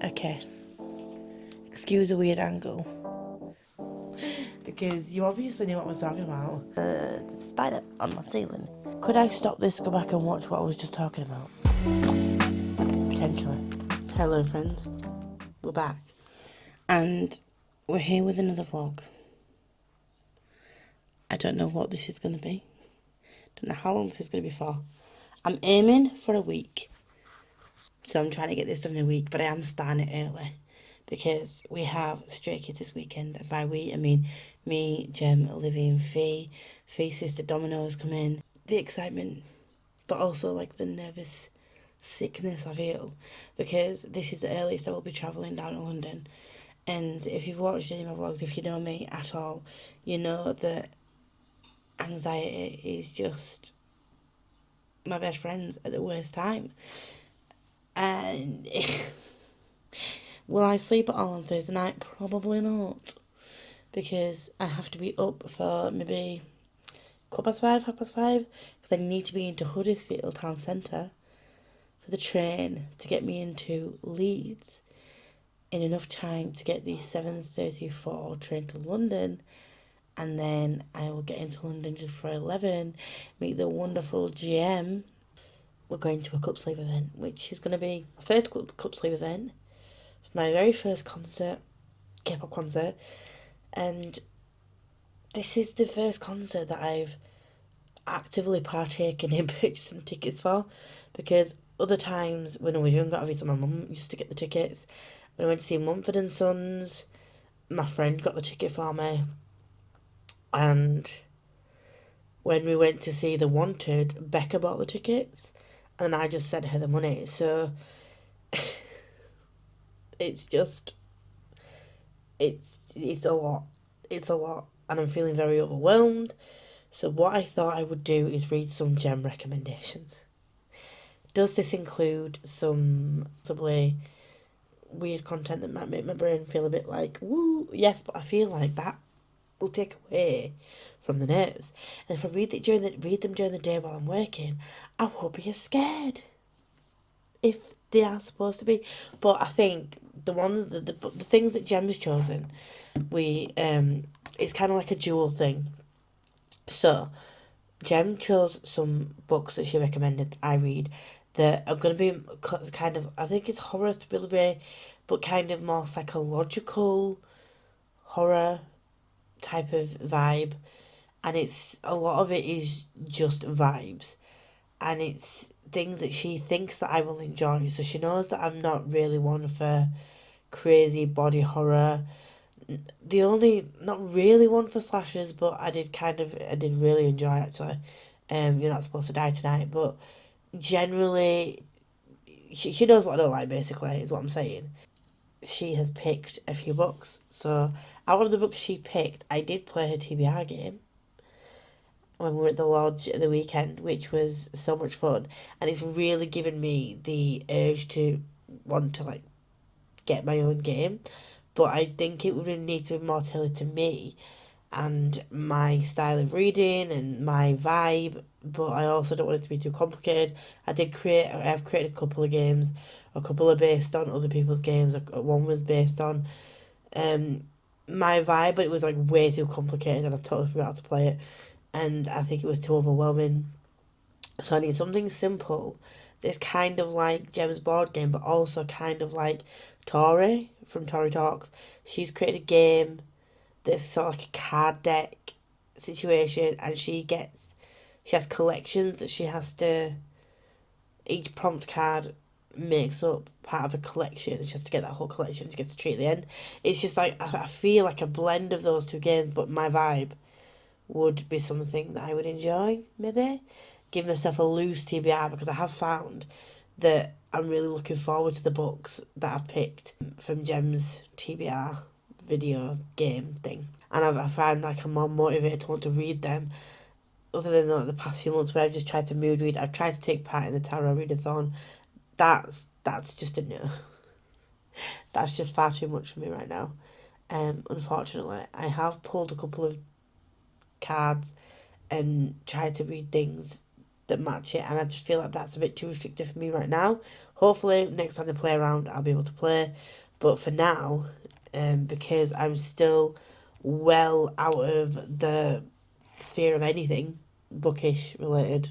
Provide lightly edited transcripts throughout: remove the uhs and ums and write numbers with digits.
Okay. Excuse the weird angle. Because you obviously knew what I was talking about. There's a spider on my ceiling. Could I stop this, go back and watch what I was just talking about? Potentially. Hello friends. We're back. And we're here with another vlog. I don't know what this is going to be. Don't know how long this is going to be for. I'm aiming for a week. So I'm trying to get this done in a week, but I am starting it early. Because we have Stray Kids this weekend. And by we, I mean me, Jem, Olivia and Fee. Fee's sister Domino's come in. The excitement, but also like the nervous sickness I feel. Because this is the earliest I will be travelling down to London. And if you've watched any of my vlogs, if you know me at all, you know that anxiety is just my best friends at the worst time. And will I sleep at all on Thursday night? Probably not. Because I have to be up for maybe 5:15, 5:30. Because I need to be into Huddersfield town centre for the train to get me into Leeds in enough time to get the 7:34 train to London. And then I will get into London just for 11, meet the wonderful GM. We're going to a cup sleeve event, which is going to be my first cup sleeve event. It's my very first concert, K-pop concert. And this is the first concert that I've actively partaken in purchasing tickets for. Because other times when I was younger, obviously my mum used to get the tickets. When I went to see Mumford and Sons, my friend got the ticket for me. And when we went to see The Wanted, Becca bought the tickets and I just sent her the money. So it's just, it's a lot. It's a lot. And I'm feeling very overwhelmed. So what I thought I would do is read some gem recommendations. Does this include some possibly weird content that might make my brain feel a bit like, woo? Yes, but I feel like that will take away from the nerves. And if I read them during the day while I'm working, I won't be as scared. If they are supposed to be. But I think the ones the things that Jem has chosen, it's kind of like a dual thing. So Jem chose some books that she recommended that I read that are going to be kind of, I think it's horror thriller, but kind of more psychological horror type of vibe, and it's a lot of it is just vibes, and it's things that she thinks that I will enjoy. So she knows that I'm not really one for crazy body horror. Not really one for slashers, but I did really enjoy actually. You're Not Supposed to Die Tonight, but generally, she knows what I don't like. Basically, is what I'm saying. She has picked a few books. So out of the books she picked, I did play her TBR game when we were at the lodge at the weekend, which was so much fun. And it's really given me the urge to want to like get my own game. But I think it would need to be more tailored to me and my style of reading and my vibe, but I also don't want it to be too complicated. I've created a couple of games. A couple are based on other people's games. One was based on my vibe, but it was like way too complicated and I totally forgot how to play it. And I think it was too overwhelming. So I need something simple that's kind of like Gem's board game, but also kind of like Tori from Tori Talks. She's created a game that's sort of like a card deck situation, and she has collections that she has to, each prompt card makes up part of a collection, and she has to get that whole collection to get the treat at the end. It's just like, I feel like a blend of those two games, but my vibe would be something that I would enjoy, maybe. Give myself a loose TBR, because I have found that I'm really looking forward to the books that I've picked from Gem's TBR video game thing. And I found like I'm more motivated to want to read them, other than like the past few months where I've just tried to mood read. I've tried to take part in the tarot readathon. That's just a no. That's just far too much for me right now. Unfortunately, I have pulled a couple of cards and tried to read things that match it, and I just feel like that's a bit too restrictive for me right now. Hopefully, next time they play around, I'll be able to play, but for now, because I'm still well out of the sphere of anything bookish related,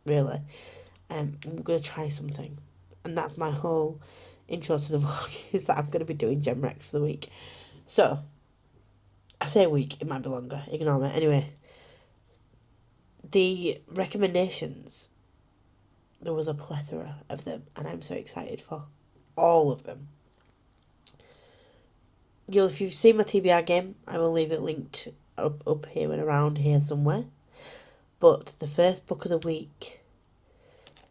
really, I'm going to try something, and that's my whole intro to the vlog, is that I'm going to be doing Gem Rex for the week. So, I say a week, it might be longer, ignore me. Anyway, the recommendations, there was a plethora of them, and I'm so excited for all of them. If you've seen my TBR game, I will leave it linked up here and around here somewhere. But the first book of the week,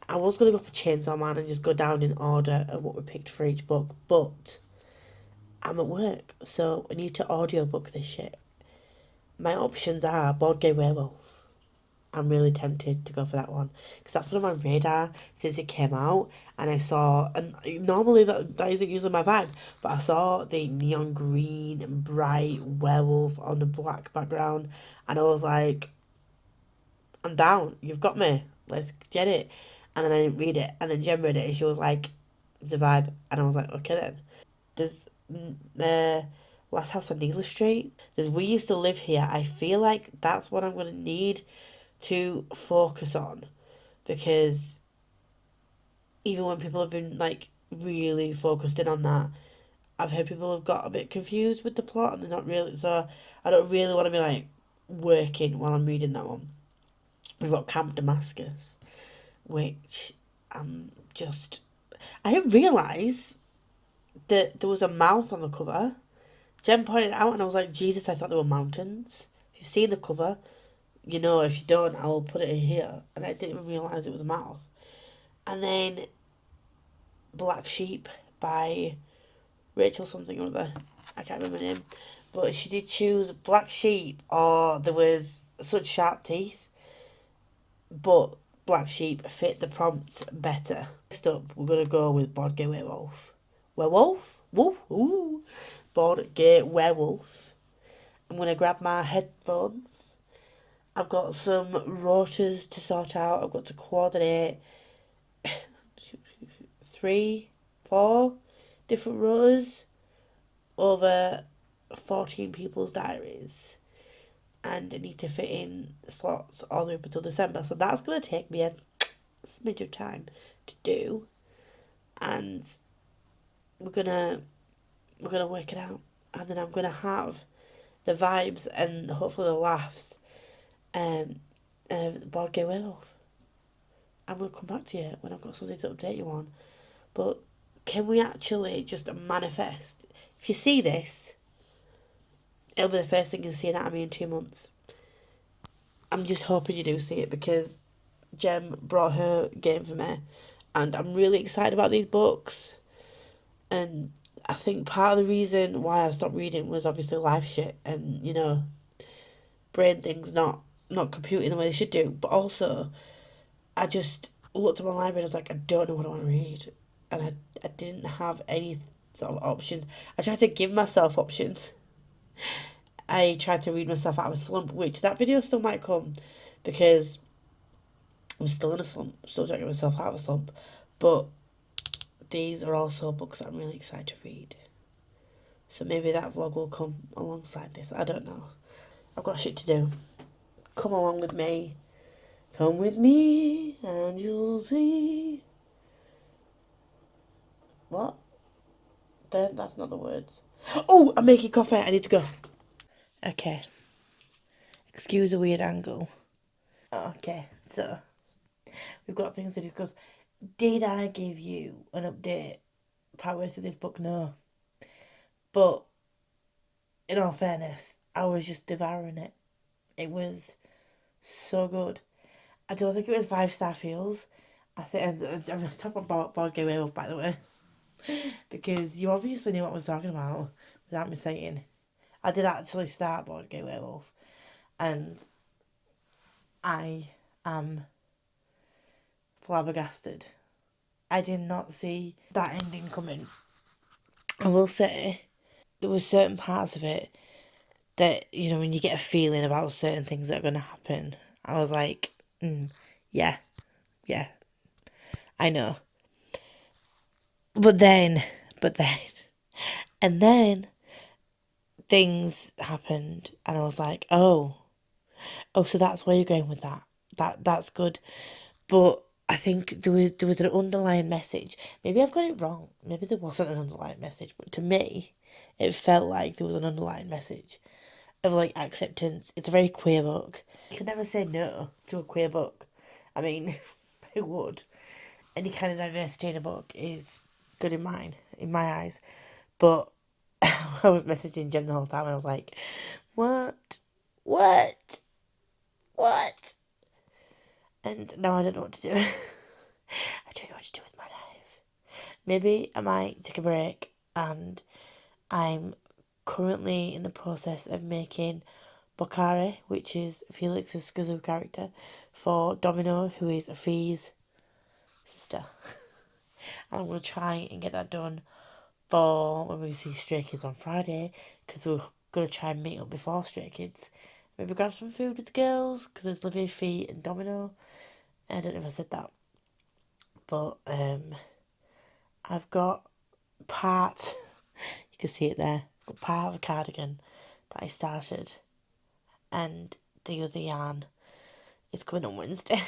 I was going to go for Chainsaw Man and just go down in order of what we picked for each book, but I'm at work, so I need to audiobook this shit. My options are Board Game Werewolf. I'm really tempted to go for that one, because that's been on my radar since it came out, and I saw, and normally that isn't usually my vibe, but I saw the neon green and bright werewolf on the black background, and I was like, I'm down, you've got me, let's get it. And then I didn't read it, and then Jen read it, and she was like, it's a vibe, and I was like, okay then. There's the Last House on Needle Street, there's We Used to Live Here. I feel like that's what I'm going to need to focus on, because even when people have been like really focused in on that, I've heard people have got a bit confused with the plot, and they're not really, so I don't really want to be like working while I'm reading that one. We've got Camp Damascus, which I didn't realise that there was a mouth on the cover. Jen pointed it out, and I was like, Jesus, I thought they were mountains. If you've seen the cover, you know. If you don't, I will put it in here. And I didn't even realise it was a mouth. And then Black Sheep by Rachel something or other. I can't remember her name. But she did choose Black Sheep, or there was Such Sharp Teeth. But Black Sheep fit the prompt better. Next up, we're going to go with Board Game Werewolf. Werewolf? Woof, ooh. Board Game Werewolf. I'm going to grab my headphones. I've got some rotors to sort out. I've got to coordinate 3, 4 different rotors over 14 people's diaries. And I need to fit in slots all the way up until December. So that's going to take me a smidge of time to do. And we're gonna work it out. And then I'm going to have the vibes and hopefully the laughs of Board Game Werewolf. I'm going to come back to you when I've got something to update you on. But can we actually just manifest? If you see this, it'll be the first thing you see out of me in 2 months. I'm just hoping you do see it, because Jem brought her game for me, and I'm really excited about these books. And I think part of the reason why I stopped reading was obviously life shit, and brain things not computing the way they should do. But also, I just looked at my library and I was like, I don't know what I want to read, and I didn't have any sort of options. I tried to give myself options. I tried to read myself out of a slump, which that video still might come, because I'm still in a slump. I'm still trying to get myself out of a slump. But these are also books that I'm really excited to read. So maybe that vlog will come alongside this. I don't know. I've got shit to do. Come along with me. Come with me and you'll see. What? That's not the words. Oh, I'm making coffee. I need to go. Okay. Excuse the weird angle. Okay, so we've got things to discuss. Did I give you an update partway through this book? No. But in all fairness, I was just devouring it. It was so good. I don't think it was 5-star feels. I think I'm talking about Board Game Werewolf, by the way, because you obviously knew what I was talking about without me saying. I did actually start Board Game Werewolf, and I am flabbergasted. I did not see that ending coming. I will say, there were certain parts of it that, when you get a feeling about certain things that are going to happen, I was like, yeah, Yeah, I know. But then, and then things happened, and I was like, oh, so that's where you're going with that. That's good. But I think there was an underlying message. Maybe I've got it wrong. Maybe there wasn't an underlying message, but to me, it felt like there was an underlying message of like acceptance. It's a very queer book. You can never say no to a queer book. I mean, who would? Any kind of diversity in a book is good in my eyes. But I was messaging Jem the whole time and I was like, what? What? What? And now I don't know what to do. I don't know what to do with my life. Maybe I might take a break, and I'm currently in the process of making Bokare, which is Felix's Skazoo character, for Domino, who is Afi's sister. And I'm going to try and get that done for when we see Stray Kids on Friday, because we're going to try and meet up before Stray Kids. Maybe grab some food with the girls, because there's Livia, Fee and Domino. I don't know if I said that. But I've got part, you can see it there, got part of a cardigan that I started, and the other yarn is coming on Wednesday.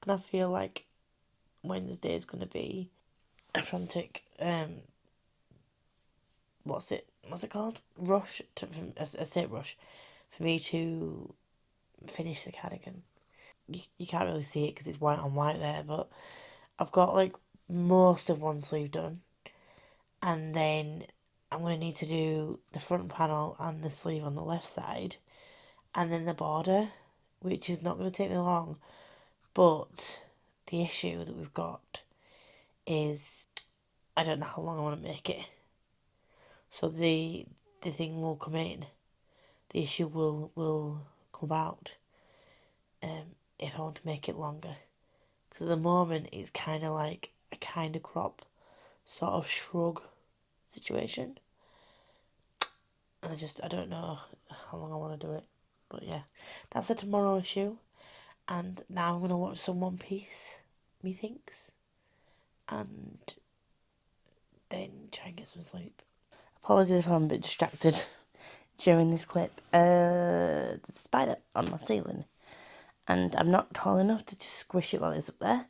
And I feel like Wednesday is going to be a frantic, what's it called? Rush, I say rush, for me to finish the cardigan. You can't really see it because it's white on white there, but I've got like most of one sleeve done, and then I'm going to need to do the front panel and the sleeve on the left side, and then the border, which is not going to take me long, but the issue that we've got is I don't know how long I want to make it. So the thing will come in, the issue will come out if I want to make it longer. Because at the moment it's kind of like a kind of crop sort of shrug situation. And I don't know how long I want to do it. But yeah, that's a tomorrow issue. And now I'm going to watch some One Piece, methinks. And then try and get some sleep. Apologies if I'm a bit distracted during this clip. There's a spider on my ceiling. And I'm not tall enough to just squish it while it's up there.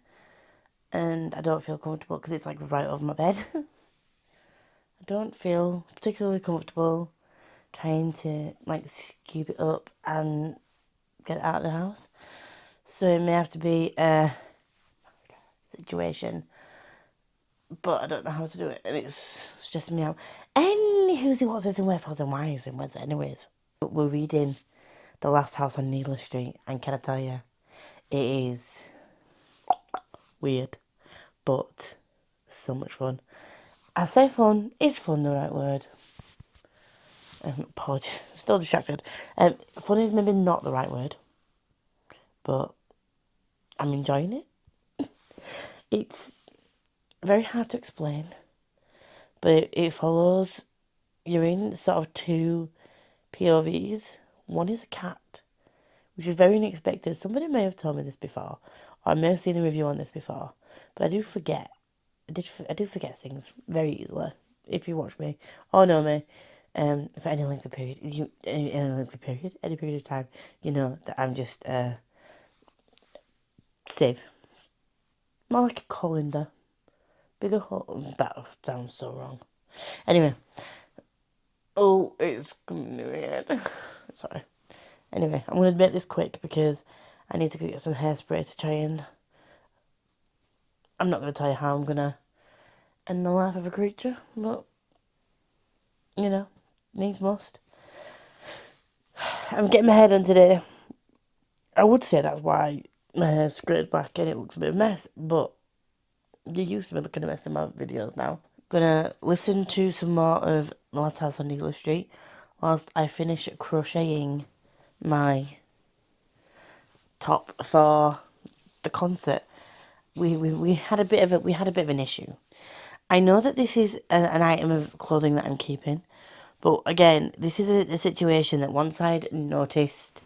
And I don't feel comfortable because it's like right over my bed. I don't feel particularly comfortable trying to like scoop it up and get it out of the house. So it may have to be a situation, but I don't know how to do it, and it's stressing me out. Anywho's what's this and wherefores and whys and where's it anyways. We're reading The Last House on Needless Street, and can I tell you, it is weird, but so much fun. I say fun, is fun the right word? Apologies, still distracted. Fun is maybe not the right word, but I'm enjoying it. It's very hard to explain, but it follows, you're in sort of two POVs. One is a cat, which is very unexpected. Somebody may have told me this before, or I may have seen a review on this before, but I do forget. I do forget things very easily. If you watch me or know me, for any length of period, any period of time, you know that I'm just Civ. More like a colander. Bigger hole. That sounds so wrong. Anyway. Oh, it's coming to my head. Sorry. Anyway, I'm going to make this quick because I need to go get some hairspray to try and... I'm not going to tell you how I'm going to end the life of a creature, but, you know, needs must. I'm getting my hair done today. I would say that's why my hair's straightened back and it looks a bit of a mess, but you're used to me looking a mess in my videos now. Gonna listen to some more of The Last House on Needless Street whilst I finish crocheting my top for the concert. We had a bit of an issue. I know that this is an item of clothing that I'm keeping, but again, this is a situation that once I'd noticed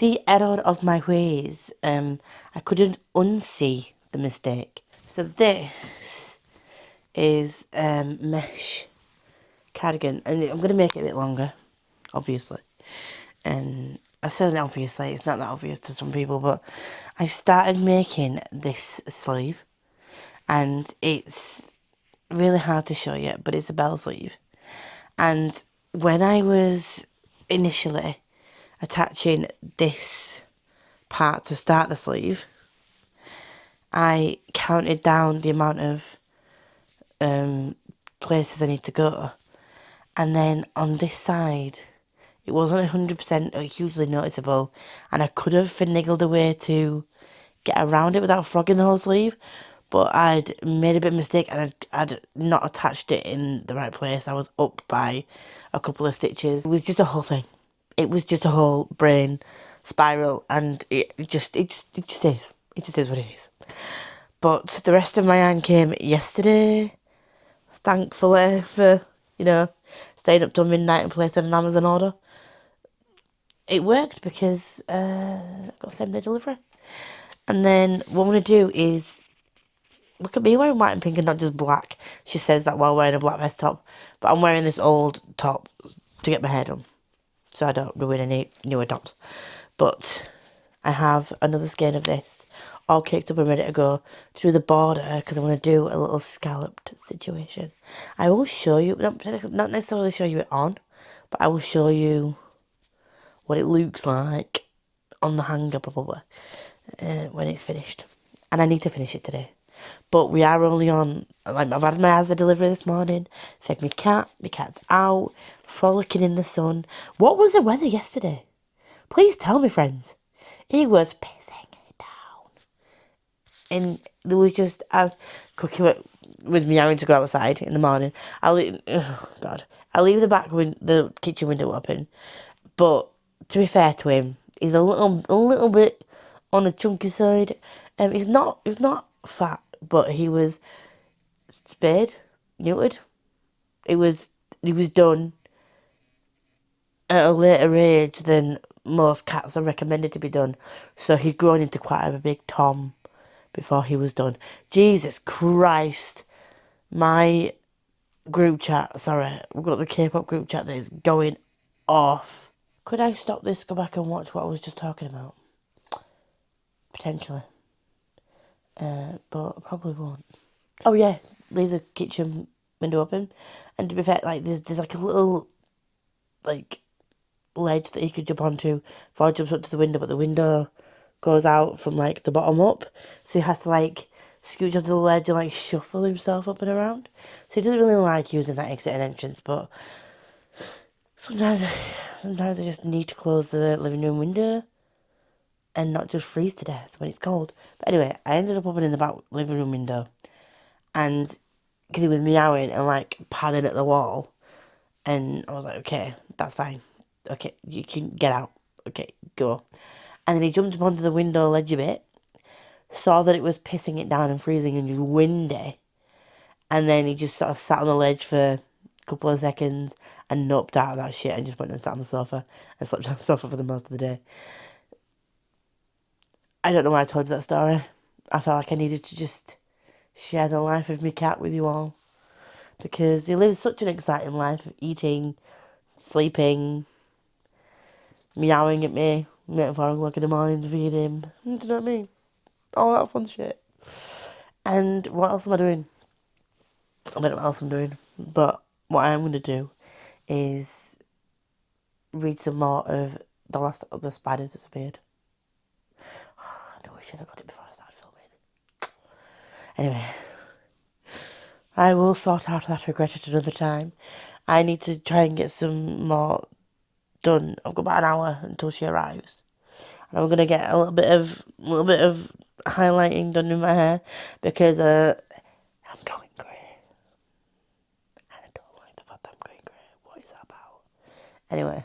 The error of my ways. I couldn't unsee the mistake. So this is mesh cardigan, and I'm gonna make it a bit longer, obviously. And I said obviously, it's not that obvious to some people, but I started making this sleeve, and it's really hard to show you, but it's a bell sleeve. And when I was initially attaching this part to start the sleeve, I counted down the amount of places I need to go, and then on this side it wasn't 100% hugely noticeable, and I could have finagled a way to get around it without frogging the whole sleeve, but I'd made a bit of a mistake, and I'd not attached it in the right place. I was up by a couple of stitches. It was just a whole thing. It was just a whole brain spiral, and it just is. It just is what it is. But the rest of my yarn came yesterday, thankfully, for, staying up till midnight and placing an Amazon order. It worked because I got same-day delivery. And then what I'm going to do is, look at me wearing white and pink and not just black. She says that while wearing a black vest top. But I'm wearing this old top to get my hair done, so I don't ruin any newer tops. But I have another skein of this all caked up and ready to go through the border, because I want to do a little scalloped situation. I will show you, not necessarily show you it on, but I will show you what it looks like on the hanger probably when it's finished. And I need to finish it today. But we are only on, I've had my Asda delivery this morning, fed my cat's out, frolicking in the sun. What was the weather yesterday? Please tell me, friends. It was pissing it down. And there was just, I was cooking with me having to go outside in the morning. I leave the kitchen window open. But to be fair to him, he's a little bit on the chunky side. He's not fat, but he was spayed, neutered. He was done at a later age than most cats are recommended to be done. So he'd grown into quite a big tom before he was done. Jesus Christ. My group chat, we've got the K-pop group chat that is going off. Could I stop this, go back and watch what I was just talking about? Potentially. But I probably won't. Oh yeah, leave the kitchen window open. And to be fair, there's like a little, ledge that he could jump onto before he jumps up to the window, but the window goes out from, the bottom up. So he has to, scooch onto the ledge and, shuffle himself up and around. So he doesn't really like using that exit and entrance, but sometimes I just need to close the living room window and not just freeze to death when it's cold. But anyway, I ended up opening the back living room window, and because he was meowing and, padding at the wall, and I was like, okay, that's fine. Okay, you can get out. Okay, go. And then he jumped up onto the window ledge a bit, saw that it was pissing it down and freezing and just windy, and then he just sort of sat on the ledge for a couple of seconds and noped out of that shit and just went and sat on the sofa and slept on the sofa for the most of the day. I don't know why I told you that story. I felt like I needed to just share the life of my cat with you all, because he lives such an exciting life of eating, sleeping, meowing at me, at 4 o'clock in the morning to feed him. Do you know what I mean? All that fun shit. And what else am I doing? I don't know what else I'm doing, but what I am going to do is read some more of The Last of the Spiders Disappeared. I know I should have got it before I started filming. Anyway, I will sort out that regret at another time. I need to try and get some more done. I've got about an hour until she arrives, and I'm gonna get a little bit of highlighting done in my hair, because I'm going grey, and I don't like the fact that I'm going grey. What is that about? Anyway,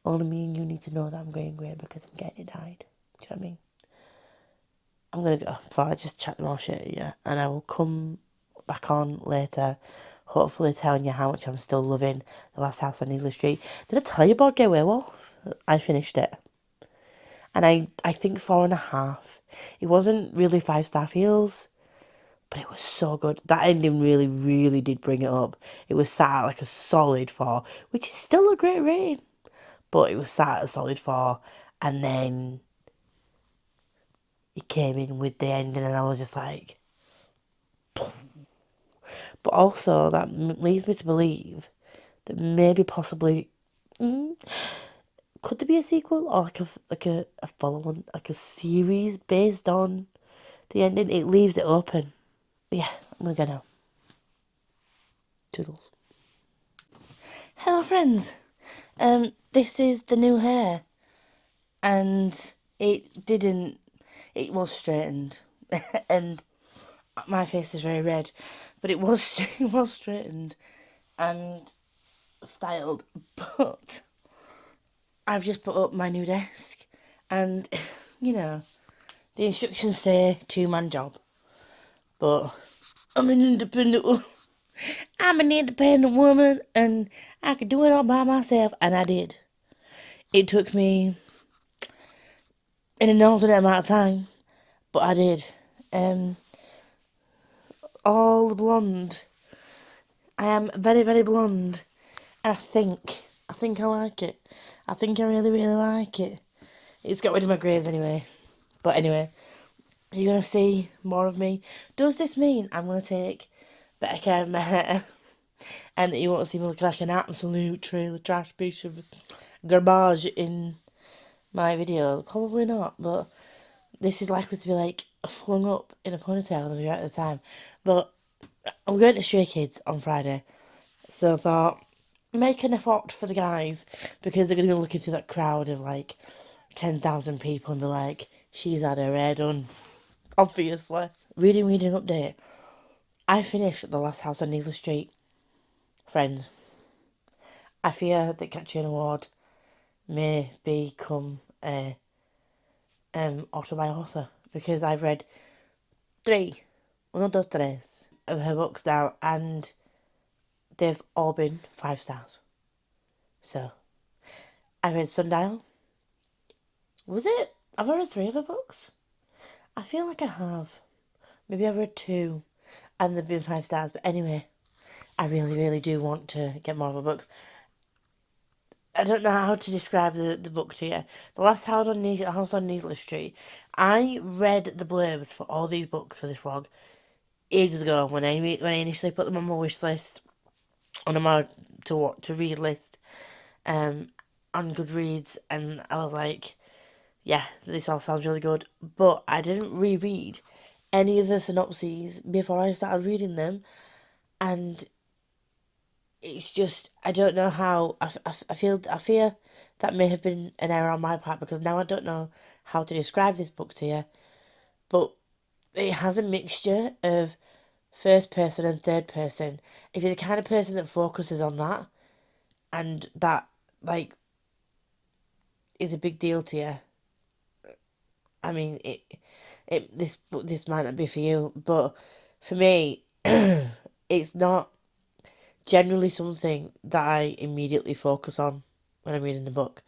only me and you need to know that I'm going grey because I'm getting it dyed. Do you know what I mean? I'm gonna go before I just chat more shit, yeah, and I will come back on later, hopefully telling you how much I'm still loving The Last House on Needley Street. Did I tell you about Gay Werewolf? I finished it. and I think 4.5. It wasn't really 5-star feels, but it was so good. That ending really, really did bring it up. It was sat at like a solid 4, which is still a great rating, but it was sat at a solid 4, and then it came in with the ending, and I was just like, boom. But also that leads me to believe that maybe possibly could there be a sequel or a follow-on, like a series based on the ending? It leaves it open. But yeah, I'm gonna go now. Toodles. Hello, friends. This is the new hair, and it was straightened, and my face is very red, but it was it was straightened and styled, but I've just put up my new desk, and the instructions say 2-man job, but I'm an independent I'm an independent woman, and I could do it all by myself, and I did. It took me an inordinate amount of time, but I did. All blonde. I am very, very blonde, and I think I like it. I think I really, really like it. It's got rid of my greys anyway. But anyway, you're going to see more of me. Does this mean I'm going to take better care of my hair? And that you won't see me looking like an absolute trailer trash piece of garbage in my videos? Probably not, but this is likely to be like flung up in a ponytail at the time. But I'm going to Stray Kids on Friday, so I thought, make an effort for the guys, because they're going to be looking to that crowd of like 10,000 people and be like, she's had her hair done. Obviously. Reading update. I finished The Last House on Needless Street. Friends, I fear that Catching an Award may become a author by author, because I've read 1, 2, 3 of her books now, and they've all been 5 stars. So, I read Sundial. Was it? Have I read 3 of her books? I feel like I have. Maybe I've read 2, and they've been 5 stars. But anyway, I really, really do want to get more of her books. I don't know how to describe the book to you. The Last House on Needless Street. I read the blurbs for all these books for this vlog ages ago when I initially put them on my wish list, on my to read list, on Goodreads, and I was like, yeah, this all sounds really good. But I didn't reread any of the synopses before I started reading them, and it's just, I don't know how, I fear that may have been an error on my part, because now I don't know how to describe this book to you, but it has a mixture of first person and third person. If you're the kind of person that focuses on that, and that, like, is a big deal to you, I mean, this might not be for you, but for me, it's not generally something that I immediately focus on when I'm reading the book.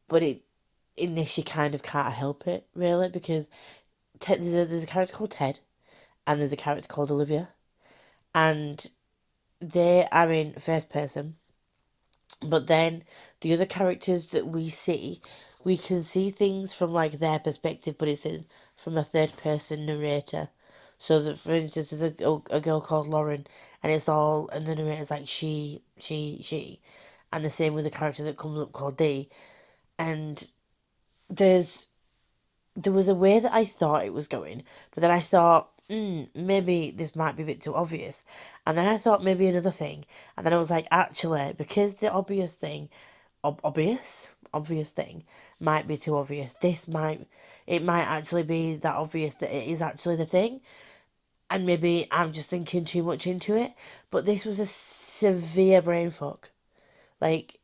But in this, you kind of can't help it, really, because there's a character called Ted, and there's a character called Olivia, and they are in first person, but then the other characters that we can see things from like their perspective, but it's from a third person narrator. So that, for instance, there's a girl called Lauren, and the narrator's like she, and the same with the character that comes up called Dee, and there was a way that I thought it was going, but then I thought, maybe this might be a bit too obvious, and then I thought maybe another thing, and then I was like, actually, because the obvious thing might be too obvious, it might actually be that obvious that it is actually the thing, and maybe I'm just thinking too much into it, but this was a severe brain fuck, like,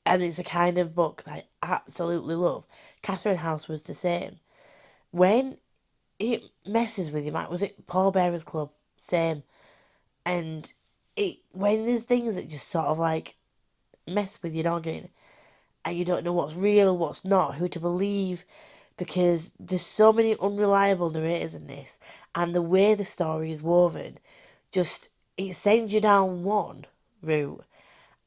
and it's a kind of book that I absolutely love. Catherine House was the same. When it messes with you, Mike, was it Paul Bearer's Club? Same. And when there's things that just sort of like mess with your noggin, and you don't know what's real, what's not, who to believe, because there's so many unreliable narrators in this, and the way the story is woven, just it sends you down one route,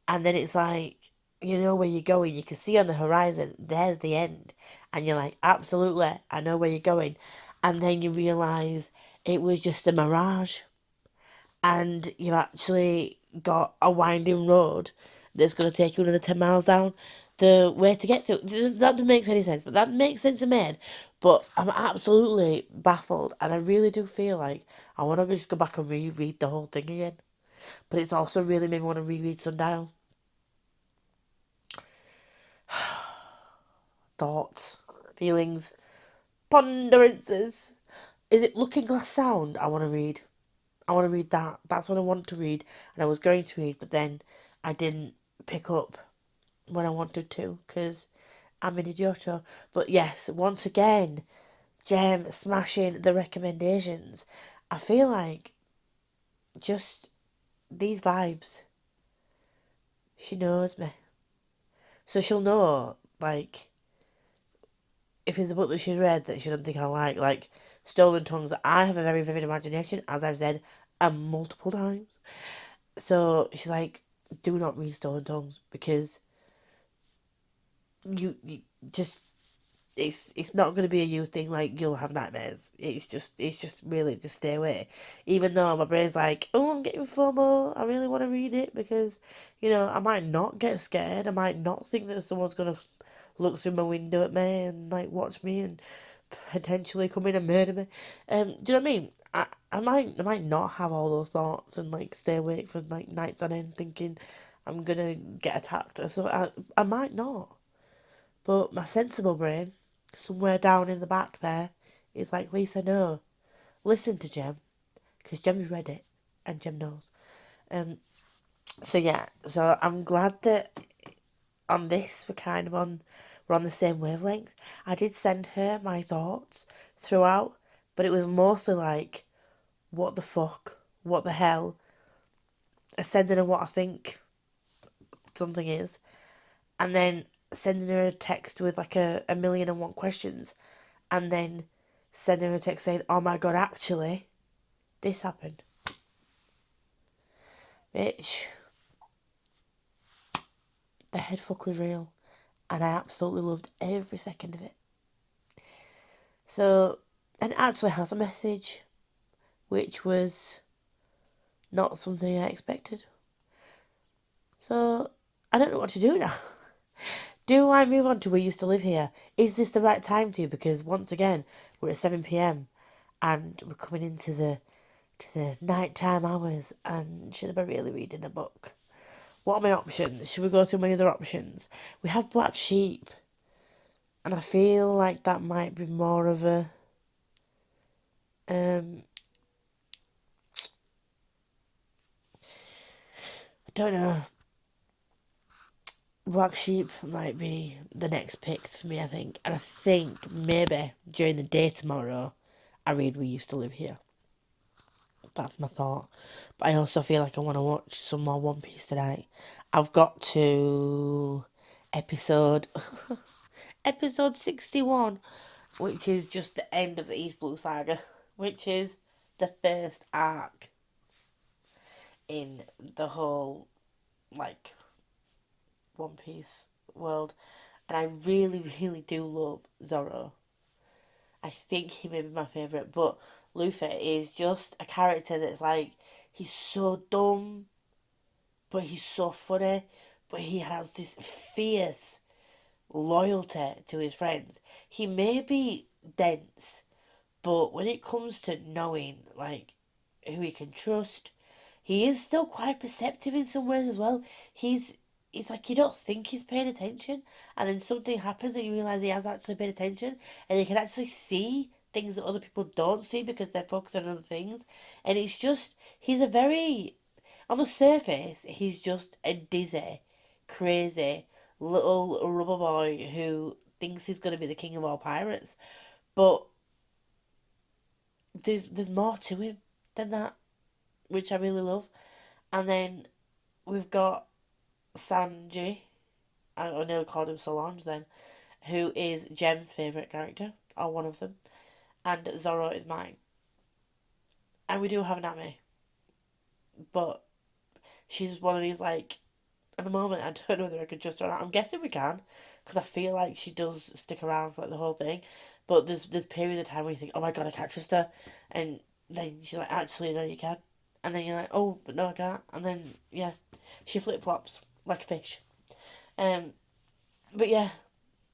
and then it's like you know where you're going. You can see on the horizon there's the end, and you're like, absolutely, I know where you're going, and then you realise it was just a mirage, and you've actually got a winding road that's going to take you another 10 miles down the way to get to. That doesn't make any sense, but that makes sense in my head. But I'm absolutely baffled, and I really do feel like I want to just go back and reread the whole thing again. But it's also really made me want to reread Sundial. Thoughts, feelings, ponderances. Is it Looking Glass Sound? I want to read. I want to read that. That's what I want to read, and I was going to read, but then I didn't pick up when I wanted to because I'm an idioto. But yes, once again, Jem smashing the recommendations. I feel like just these vibes. She knows me, so she'll know like if it's a book that she's read that she doesn't think I like Stolen Tongues. I have a very vivid imagination, as I've said multiple times. So she's like, do not read Stolen Tongues because you just it's not going to be a you thing. Like you'll have nightmares. It's just really just stay away. Even though my brain's like, oh, I'm getting FOMO. I really want to read it because I might not get scared. I might not think that someone's gonna look through my window at me and like watch me and potentially come in and murder me. Do you know what I mean? I might not have all those thoughts and like stay awake for like nights on end thinking I'm gonna get attacked. So I might not. But my sensible brain, somewhere down in the back there, is like, Lisa, no. Listen to Jem, because Jem's read it, and Jem knows. So yeah, so I'm glad that on this we're on the same wavelength. I did send her my thoughts throughout, but it was mostly like, what the fuck, what the hell, sending her what I think something is, and then sending her a text with like a million and one questions, and then sending her a text saying, oh my god, actually, this happened. Bitch, the head fuck was real, and I absolutely loved every second of it. So, and it actually has a message, which was not something I expected. So, I don't know what to do now. Do I move on to We Used to Live Here? Is this the right time to? Because once again, we're at 7 p.m. and we're coming into the nighttime hours, and should I be really reading a book? What are my options? Should we go through my other options? We have Black Sheep, and I feel like that might be more of a I don't know. Black Sheep might be the next pick for me, I think. And I think maybe during the day tomorrow, I read We Used to Live Here. That's my thought. But I also feel like I want to watch some more One Piece tonight. I've got to episode episode 61, which is just the end of the East Blue Saga, which is the first arc in the whole like One Piece world. And I really, really do love Zoro. I think he may be my favourite, but Luffy is just a character that's like, he's so dumb, but he's so funny, but he has this fierce loyalty to his friends. He may be dense, but when it comes to knowing, like, who he can trust, he is still quite perceptive in some ways as well. He's like, you don't think he's paying attention, and then something happens and you realise he has actually paid attention, and he can actually see things that other people don't see because they're focused on other things. And it's just, he's a very, on the surface, he's just a dizzy, crazy, little rubber boy who thinks he's going to be the king of all pirates. But there's more to him than that, which I really love. And then we've got Sanji, I nearly called him Solange then, who is Jem's favourite character, or one of them, and Zorro is mine. And we do have Nami, but she's one of these, like, at the moment, I don't know whether I could just her out. I'm guessing we can, because I feel like she does stick around for, like, the whole thing. But there's periods of time where you think, oh my god, I can't trust her. And then she's like, actually, no, you can. And then you're like, oh, but no, I can't. And then, yeah, she flip-flops like a fish. Um, but yeah,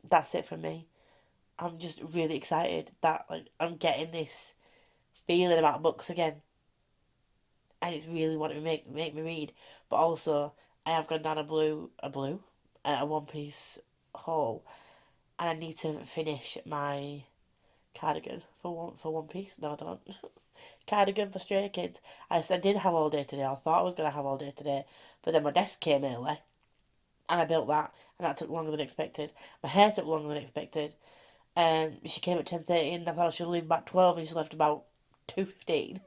that's it from me. I'm just really excited that, like, I'm getting this feeling about books again. And it's really wanting to make me read. But also, I have gone down a One Piece haul, and I need to finish my cardigan for One Piece. No, I don't. Cardigan for Stray Kids. I did have all day today. I thought I was gonna have all day today, but then my desk came early, and I built that, and that took longer than expected. My hair took longer than expected. She came at 10:30, and I thought she'd leave about 12, and she left about 2:15.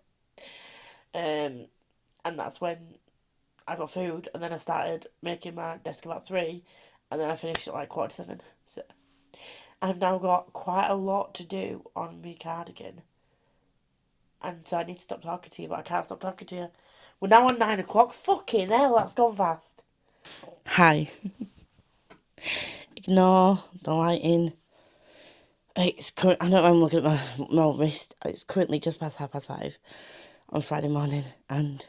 Um, and that's when I got food, and then I started making my desk about 3, and then I finished at like 7:15. So I've now got quite a lot to do on my cardigan, and so I need to stop talking to you, but I can't stop talking to you. We're now on 9 o'clock. Fucking hell, that's gone fast. Hi. Ignore the lighting. I don't know, I'm looking at my wrist. It's currently just past 5:30 on Friday morning, and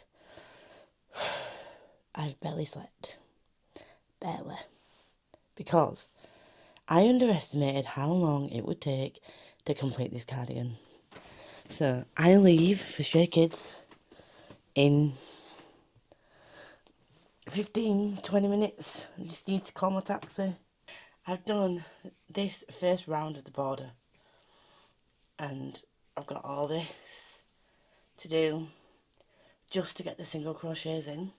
I've barely slept. Barely. Because I underestimated how long it would take to complete this cardigan. So I leave for Stray Kids in 15-20 minutes. I just need to call my taxi. I've done this first round of the border, and I've got all this to do just to get the single crochets in,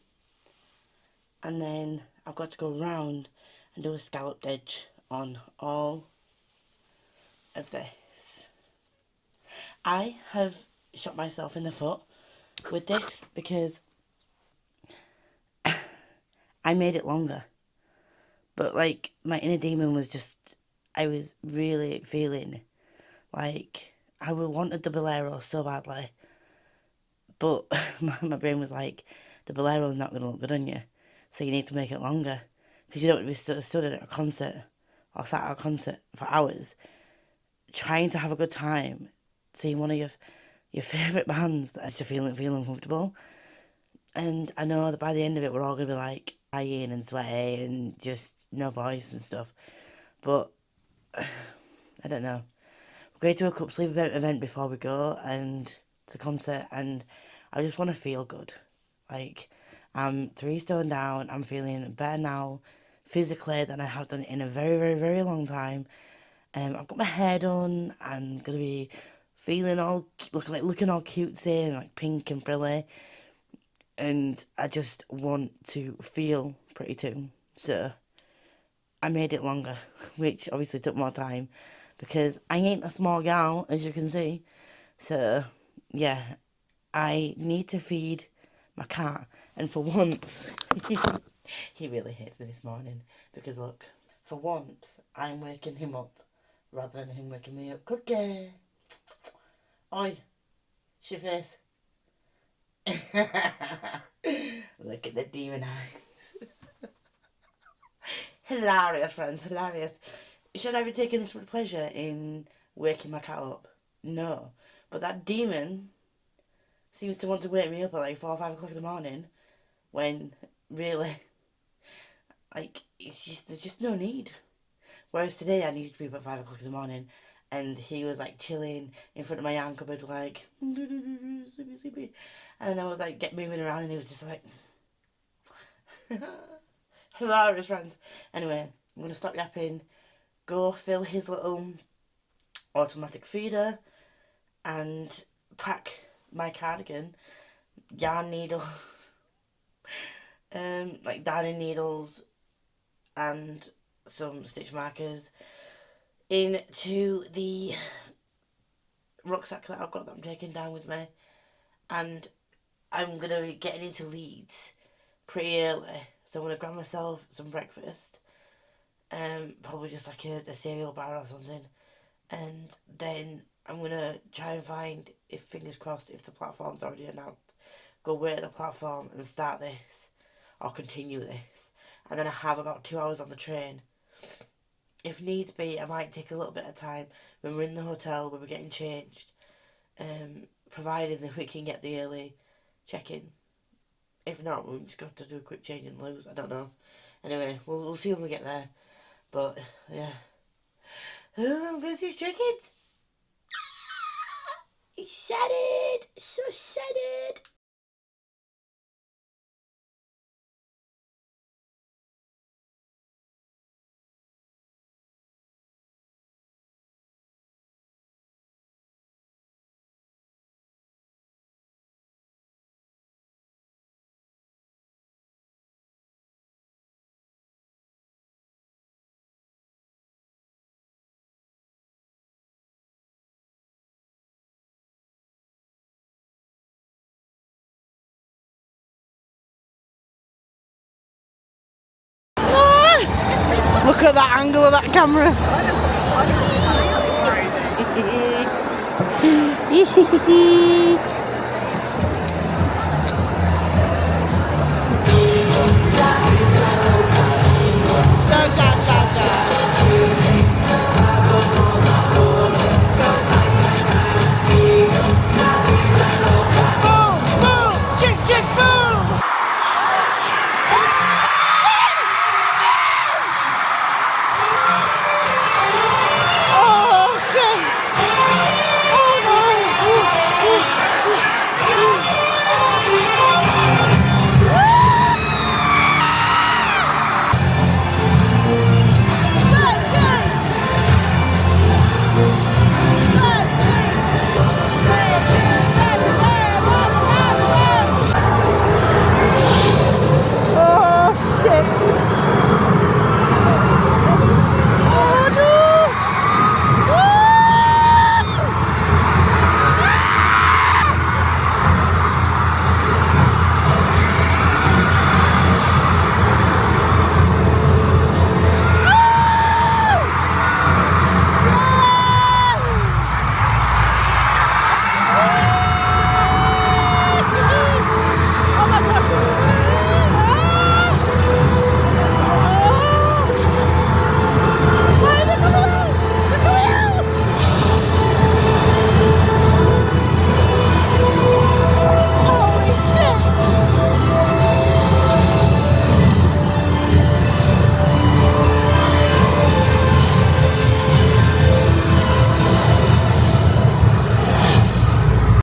and then I've got to go round and do a scalloped edge on all of this. I have shot myself in the foot with this because I made it longer, but like my inner demon was just, I was really feeling like I wanted the bolero so badly, but my brain was like, the bolero's not going to look good on you, so you need to make it longer, because you don't want to be stood at a concert or sat at a concert for hours trying to have a good time, seeing one of your favourite bands that just feeling uncomfortable. And I know that by the end of it we're all going to be like crying and sweaty and just no voice and stuff, but I don't know. We're going to do a cup sleeve event before we go and to the concert, and I just want to feel good. Like, I'm 3 stone down, I'm feeling better now physically than I have done in a very, very, very long time. I've got my hair done, I'm going to be feeling looking all cutesy and like pink and frilly, and I just want to feel pretty too. So I made it longer, which obviously took more time because I ain't a small gal, as you can see. So yeah, I need to feed my cat, and for once, he really hates me this morning because look, for once I'm waking him up rather than him waking me up. Cookie, oi, it's your face. Look at the demon eyes. Hilarious, friends, hilarious. Should I be taking this with pleasure in waking my cat up? No. But that demon seems to want to wake me up at like 4 or 5 o'clock in the morning when really, like, there's just no need. Whereas today I needed to be up at 5 o'clock in the morning, and he was like chilling in front of my yarn cupboard like sleepy, sleepy. And I was like moving around, and he was just like hilarious, friends. Anyway, I'm gonna stop yapping, go fill his little automatic feeder, and pack my cardigan, yarn needles, like darning needles, and some stitch markers into the rucksack that I've got that I'm taking down with me, and I'm gonna be getting into Leeds pretty early, so I'm gonna grab myself some breakfast, Probably just like a cereal bar or something. And then I'm gonna try and find, if fingers crossed, if the platform's already announced, go wait at the platform and start this or continue this. And then I have about 2 hours on the train. If needs be, I might take a little bit of time when we're in the hotel, when we're getting changed, providing that we can get the early check-in. If not, we've just got to do a quick change and lose. I don't know. Anyway, we'll see when we get there. But, yeah. Oh, I'm going to see Stray Kids. Excited! So excited! Look at that angle of that camera.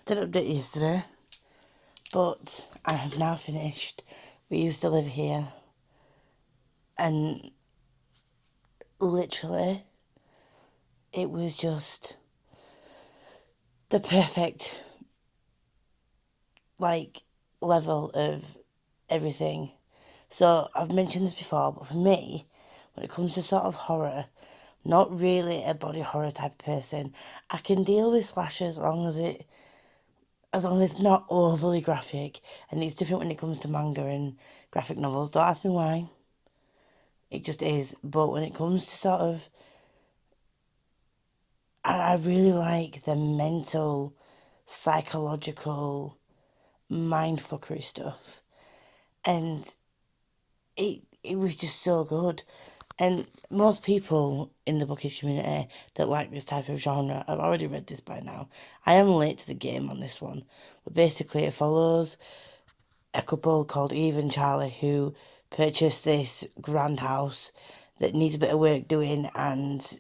Did update yesterday, but I have now finished. We used to live here, and literally, it was just the perfect, like, level of everything. So, I've mentioned this before, but for me, when it comes to sort of horror, not really a body horror type of person. I can deal with slashers as long as it's not overly graphic, and it's different when it comes to manga and graphic novels. Don't ask me why. It just is. But when it comes to sort of, I really like the mental, psychological, mindfuckery stuff. And it was just so good. And most people in the bookish community that like this type of genre have already read this by now. I am late to the game on this one, but basically it follows a couple called Eve and Charlie who purchased this grand house that needs a bit of work doing, and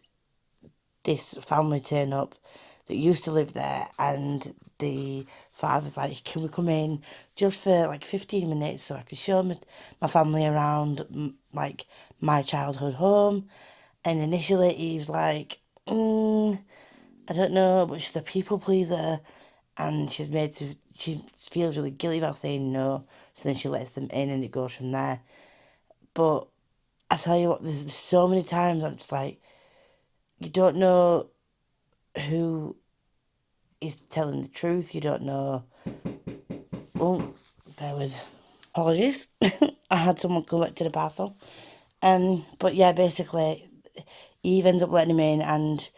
this family turn up that used to live there, and the father's like, can we come in just for like 15 minutes so I can show my family around like my childhood home. And initially Eve's like, I don't know, but she's a people pleaser, and she feels really guilty about saying no, so then she lets them in and it goes from there. But I tell you what, there's so many times I'm just like, you don't know who is telling the truth. You don't know. Oh, bear with. Apologies. I had someone collected a parcel. But yeah, basically, Eve ends up letting him in, and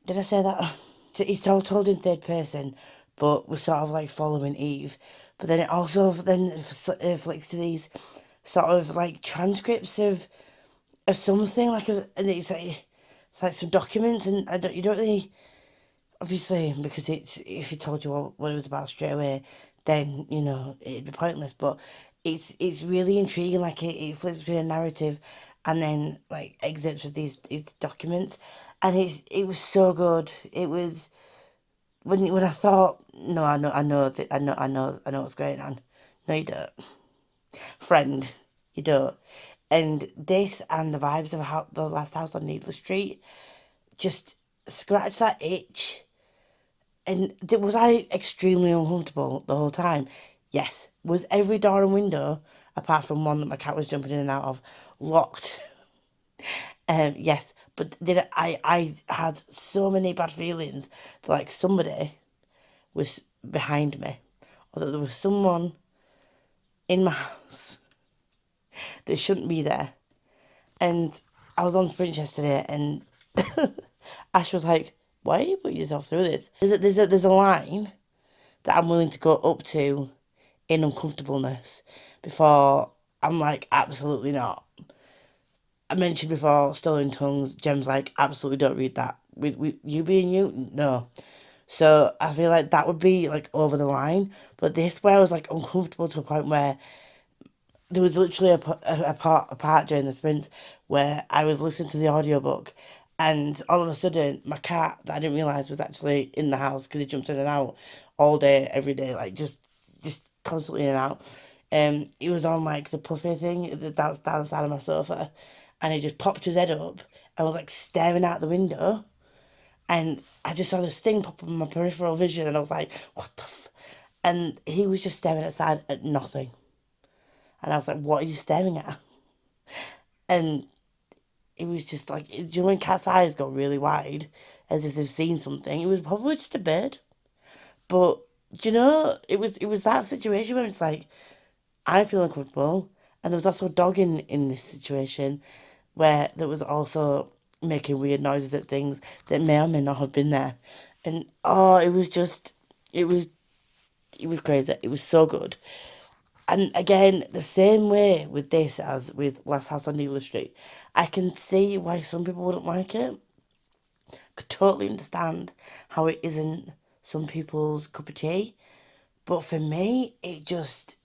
did I say that? So he's told in third person, but we're sort of like following Eve. But then it also then flicks to these sort of like transcripts of something and it's like some documents, and you don't really, obviously, because it's, if he told you what it was about straight away, then it'd be pointless. But it's really intriguing. Like it flips between a narrative and then like excerpts of these documents, and it was so good. It was when I thought, no, I know what's going on. No, you don't, friend, you don't. And this and the vibes of the last house on Needless Street just scratched that itch. And was I extremely uncomfortable the whole time? Yes. Was every door and window, apart from one that my cat was jumping in and out of, locked? Yes. But I had so many bad feelings that like somebody was behind me, or that there was someone in my house that shouldn't be there. And I was on Sprint yesterday, and Ash was like, "Why are you putting yourself through this?" There's a line that I'm willing to go up to in uncomfortableness before I'm like, absolutely not. I mentioned before Stolen Tongues. Gem's like, absolutely don't read that. With you being you, no. So I feel like that would be like over the line. But this, where I was like uncomfortable to a point where there was literally a part during the sprints where I was listening to the audiobook, and all of a sudden my cat that I didn't realise was actually in the house, because he jumps in and out all day, every day, like just constantly in and out. He was on like the puffy thing that's down the side of my sofa, and he just popped his head up and was like staring out the window, and I just saw this thing pop up in my peripheral vision, and I was like, what the and he was just staring outside at nothing. And I was like, what are you staring at? And it was just like, do you know when cats' eyes go really wide, as if they've seen something? It was probably just a bird. But, do you know, it was that situation where it's like, I feel uncomfortable. And there was also a dog in this situation where there was also making weird noises at things that may or may not have been there. And, oh, it was, it was crazy. It was so good. And again, the same way with this as with Last House on Needless Street, I can see why some people wouldn't like it. Could totally understand how it isn't some people's cup of tea. But for me, it just,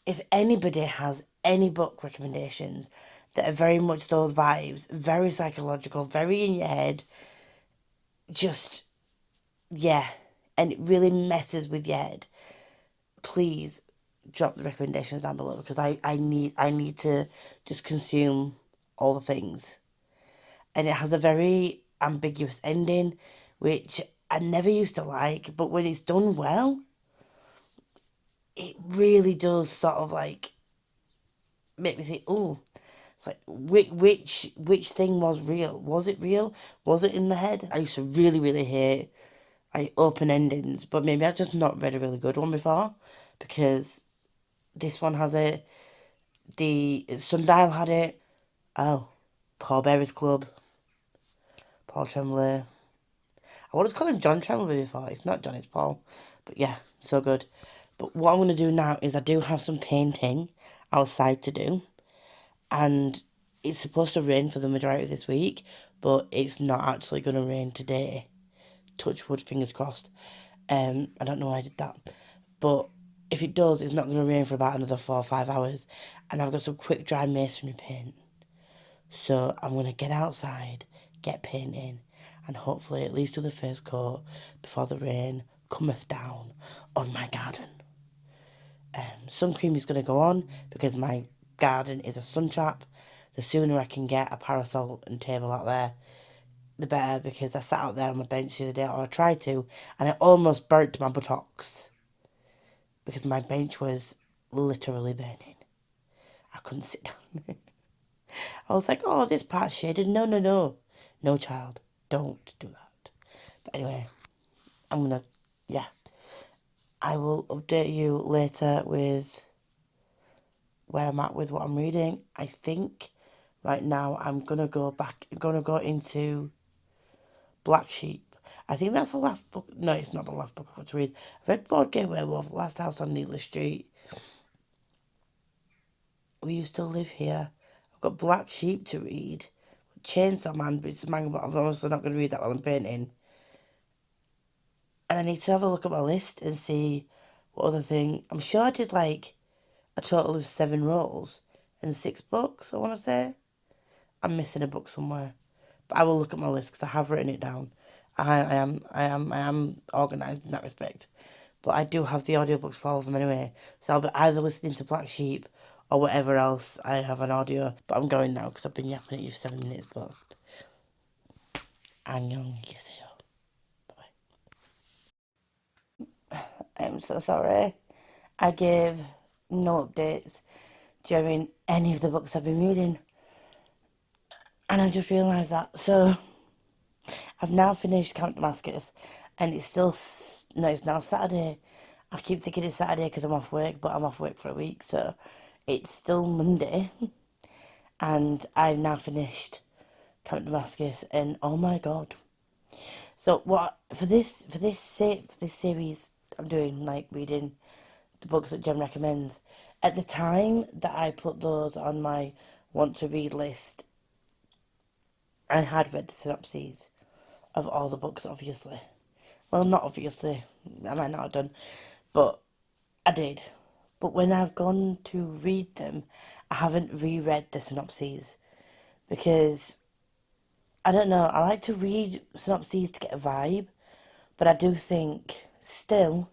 if anybody has any book recommendations that are very much those vibes, very psychological, very in your head, just, yeah, and it really messes with your head, please drop the recommendations down below, because I need to just consume all the things. And it has a very ambiguous ending, which I never used to like, but when it's done well, it really does sort of like make me think, oh, it's like which thing was real? Was it real? Was it in the head? I used to really, really hate open endings, but maybe I've just not read a really good one before, because this one has it. The Sundial had it. Oh, Paul Bearer's Club. Paul Tremblay. I wanted to call him John Tremblay before. It's not John, it's Paul. But yeah, so good. But what I'm going to do now is I do have some painting outside to do. And it's supposed to rain for the majority of this week, but it's not actually going to rain today. Touch wood, fingers crossed. I don't know why I did that. But if it does, it's not going to rain for about another 4 or 5 hours. And I've got some quick dry masonry paint. So I'm going to get outside, get painting, and hopefully at least do the first coat before the rain cometh down on my garden. Sun cream is going to go on because my garden is a sun trap. The sooner I can get a parasol and table out there, the better, because I sat out there on my bench the other day, or I tried to, and I almost burnt my buttocks because my bench was literally burning. I couldn't sit down. I was like, oh, this part's shaded. No, no, no. No, child. Don't do that. But anyway, I'm going to, yeah. I will update you later with where I'm at with what I'm reading. I think right now I'm gonna go into Black Sheep. I think that's the last book. No, it's not the last book I've got to read. I've read Board Game Werewolf, Last House on Needless Street. We Used to Live Here. I've got Black Sheep to read. Chainsaw Man, but it's a manga, but I'm obviously not going to read that while I'm painting. And I need to have a look at my list and see what other thing. I'm sure I did like a total of 7 rolls and 6 books, I want to say. I'm missing a book somewhere. But I will look at my list because I have written it down. I am organised in that respect. But I do have the audiobooks for all of them anyway. So I'll be either listening to Black Sheep or whatever else I have an audio. But I'm going now because I've been yapping at you for 7 minutes. But 안녕히계세요. Bye. I'm so sorry. I gave no updates during any of the books I've been reading. And I just realised that. So I've now finished Count Damascus, and it's still, no, it's now Saturday. I keep thinking it's Saturday because I'm off work, but I'm off work for a week, so it's still Monday. And I've now finished Count Damascus, and oh my god. So what, for this series I'm doing, like reading the books that Jem recommends, at the time that I put those on my want to read list, I had read the synopses of all the books, obviously. Well, not obviously, I might not have done, but I did. But when I've gone to read them, I haven't reread the synopses because, I don't know, I like to read synopses to get a vibe, but I do think still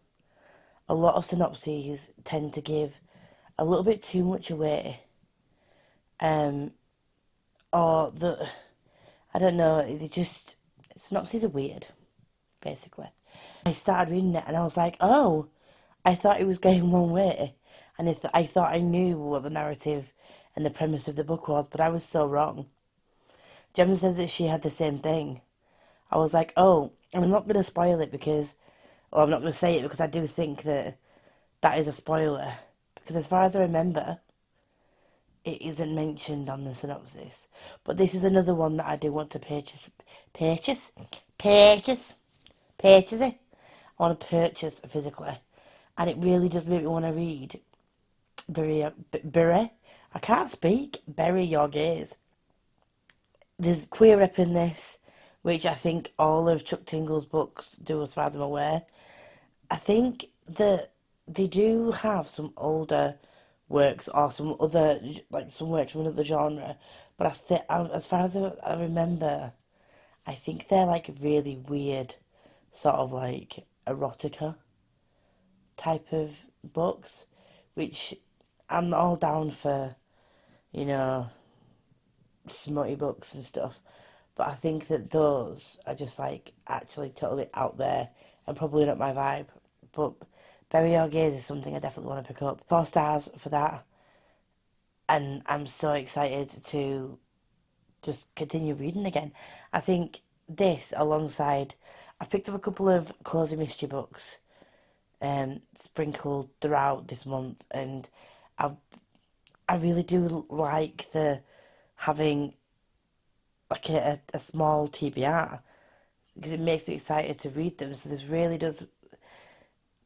a lot of synopses tend to give a little bit too much away. Or I don't know, synopses are weird, basically. I started reading it and I was like, oh, I thought it was going one way. And I thought I knew what the narrative and the premise of the book was, but I was so wrong. Gemma said that she had the same thing. I was like, oh, and I'm not going to spoil it I'm not going to say it because I do think that is a spoiler. Because as far as I remember, it isn't mentioned on the synopsis. But this is another one that I do want to purchase it. I want to purchase physically. And it really does make me want to read Bury. I can't speak. Bury Your Gaze. There's queer rep in this, which I think all of Chuck Tingle's books do as far as I'm aware. I think that they do have some older works or some other, like some works from another genre, but as far as I remember, I think they're like really weird, sort of like erotica type of books, which I'm all down for, you know, smutty books and stuff. But I think that those are just like actually totally out there and probably not my vibe. But Bury Your Gaze is something I definitely want to pick up. 4 stars for that. And I'm so excited to just continue reading again. I think this, alongside, I've picked up a couple of cozy mystery books sprinkled throughout this month, and I really do like the having like a small TBR because it makes me excited to read them. So this really does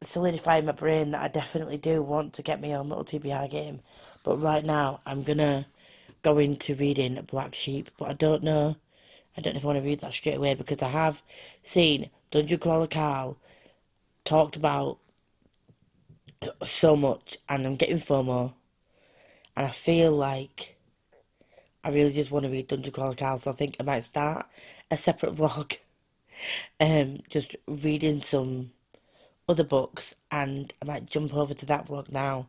solidify in my brain that I definitely do want to get my own little TBR game. But right now, I'm gonna go into reading Black Sheep, but I don't know if I want to read that straight away because I have seen Dungeon Crawler Carl talked about so much, and I'm getting FOMO, and I feel like I really just want to read Dungeon Crawler Carl, so I think I might start a separate vlog, just reading some other books, and I might jump over to that vlog now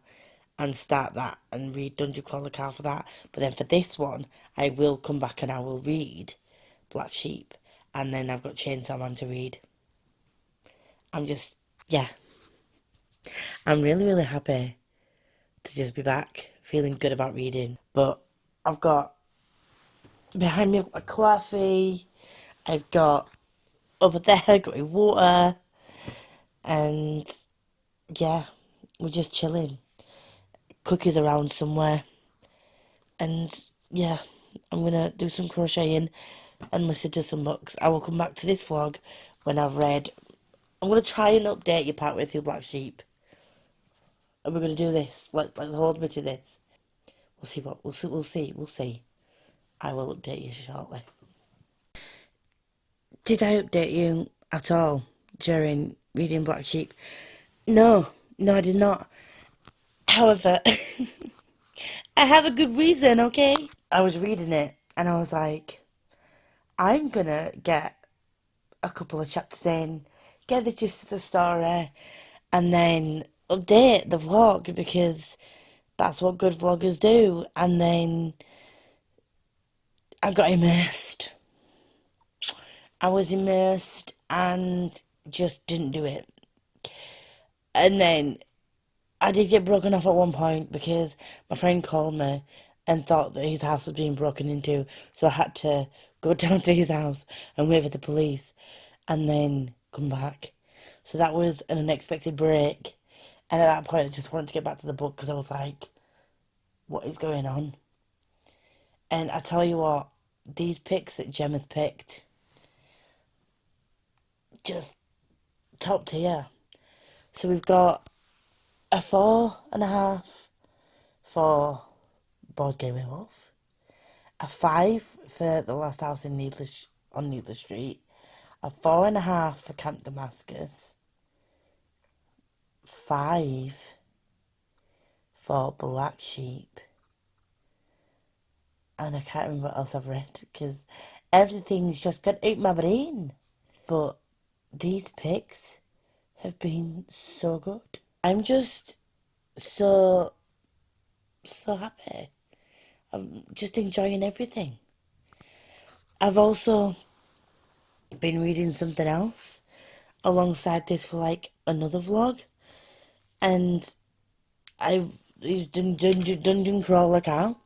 and start that and read Dungeon Crawler Carl for that. But then for this one, I will come back and I will read Black Sheep, and then I've got Chainsaw Man to read. Yeah, I'm really, really happy to just be back, feeling good about reading. But I've got behind me a coffee, I've got over there, I've got a water, and yeah, we're just chilling. cookies around somewhere. And yeah, I'm going to do some crocheting and listen to some books. I will come back to this vlog when I've read. I'm going to try and update you partway through Black Sheep. And we're going to do this. Let's hold me to this. We'll see what, we'll see. I will update you shortly. Did I update you at all during reading Black Sheep? No, I did not. However, I have a good reason, okay? I was reading it and I was like, I'm gonna get a couple of chapters in, get the gist of the story, and then update the vlog because that's what good vloggers do. And then I got immersed. I was immersed and just didn't do it. And then I did get broken off at one point because my friend called me and thought that his house was being broken into. So I had to go down to his house and wait for the police and then come back. So that was an unexpected break. And at that point, I just wanted to get back to the book because I was like, what is going on? And I tell you what, these picks that Gemma's picked, just top tier. So we've got a 4.5 for Board Game Werewolf, a 5 for The Last House on Needless Street, a 4.5 for Camp Damascus, 5 for Black Sheep, and I can't remember what else I've read because everything's just got out my brain. But these picks have been so good. I'm just so happy. I'm just enjoying everything. I've also been reading something else alongside this for like another vlog, and I done Dungeon Crawler Cow,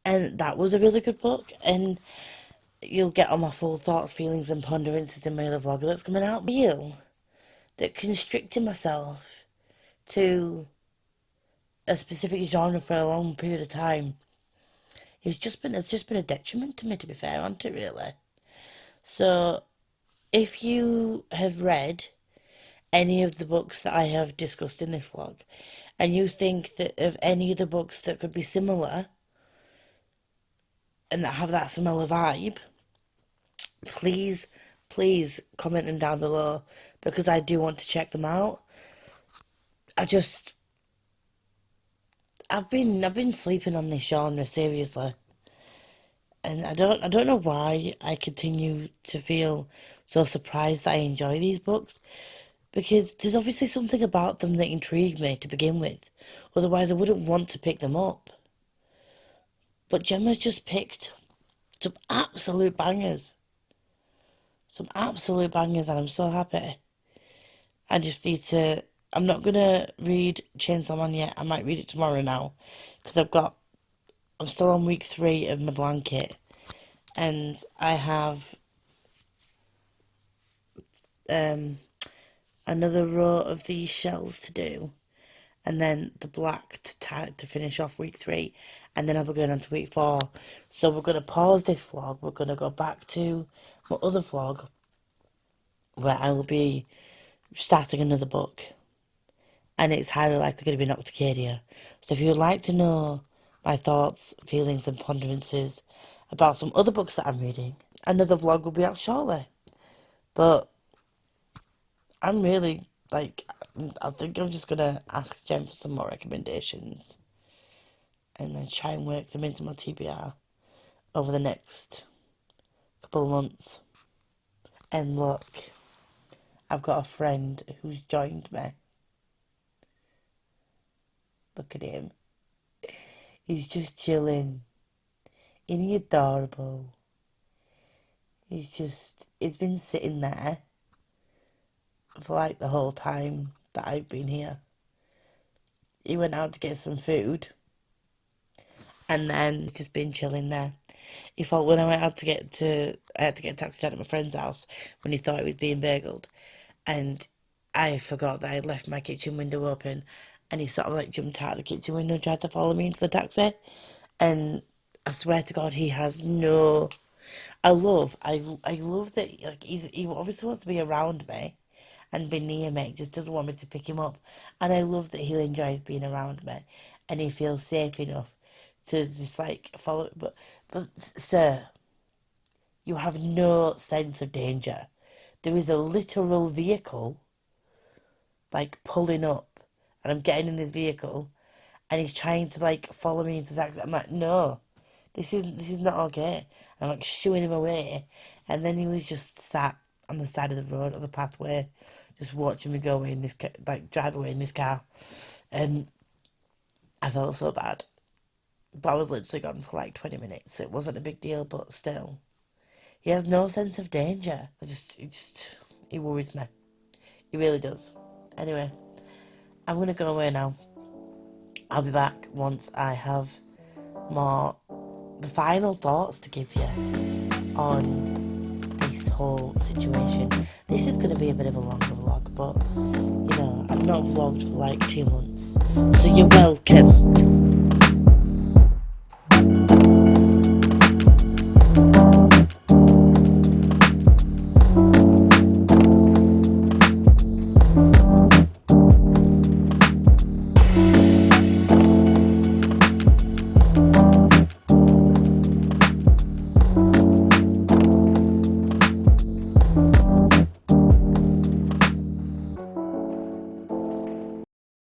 and that was a really good book. And you'll get all my full thoughts, feelings, and ponderances in my other vlog that's coming out. I feel that constricting myself to a specific genre for a long period of time it's just been a detriment to me, to be fair, hasn't it, really? So if you have read any of the books that I have discussed in this vlog and you think that of any of the books that could be similar and that have that similar vibe, please comment them down below because I do want to check them out. I've been sleeping on this genre, seriously. And I don't know why I continue to feel so surprised that I enjoy these books. Because there's obviously something about them that intrigue me to begin with. Otherwise I wouldn't want to pick them up. But Gemma's just picked some absolute bangers. And I'm so happy. I'm not going to read Chainsaw Man yet. I might read it tomorrow now. Because I'm still on week 3 of my blanket. And I have another row of these Chels to do. And then the black to finish off week 3. And then I'll be going on to week 4. So we're going to pause this vlog. We're going to go back to my other vlog, where I will be starting another book. And it's highly likely going to be Nocticadia. So if you would like to know my thoughts, feelings and ponderances about some other books that I'm reading, another vlog will be out shortly. But I'm really, I think I'm just going to ask Jen for some more recommendations and then try and work them into my TBR over the next couple of months. And look, I've got a friend who's joined me. Look at him. He's just chilling. Isn't he adorable? He's been sitting there for like the whole time that I've been here. He went out to get some food and then just been chilling there. He thought when I went out I had to get a taxi down at my friend's house when he thought it was being burgled, and I forgot that I'd left my kitchen window open and he sort of like jumped out of the kitchen window and tried to follow me into the taxi. And I swear to God, he has no. I love that like he obviously wants to be around me and be near me. He just doesn't want me to pick him up, and I love that he enjoys being around me, and he feels safe enough to just like follow. But sir, you have no sense of danger. There is a literal vehicle like pulling up, and I'm getting in this vehicle, and he's trying to like follow me into the taxi. I'm like, no, this is not okay. And I'm like shooing him away, and then he was just sat on the side of the road or the pathway, just watching me go away in this like drive away in this car, and I felt so bad. But I was literally gone for like 20 minutes. So it wasn't a big deal, but still, he has no sense of danger. He worries me. He really does. Anyway, I'm gonna go away now. I'll be back once I have the final thoughts to give you on this whole situation. This is going to be a bit of a longer vlog, but, I've not vlogged for like 2 months, so you're welcome.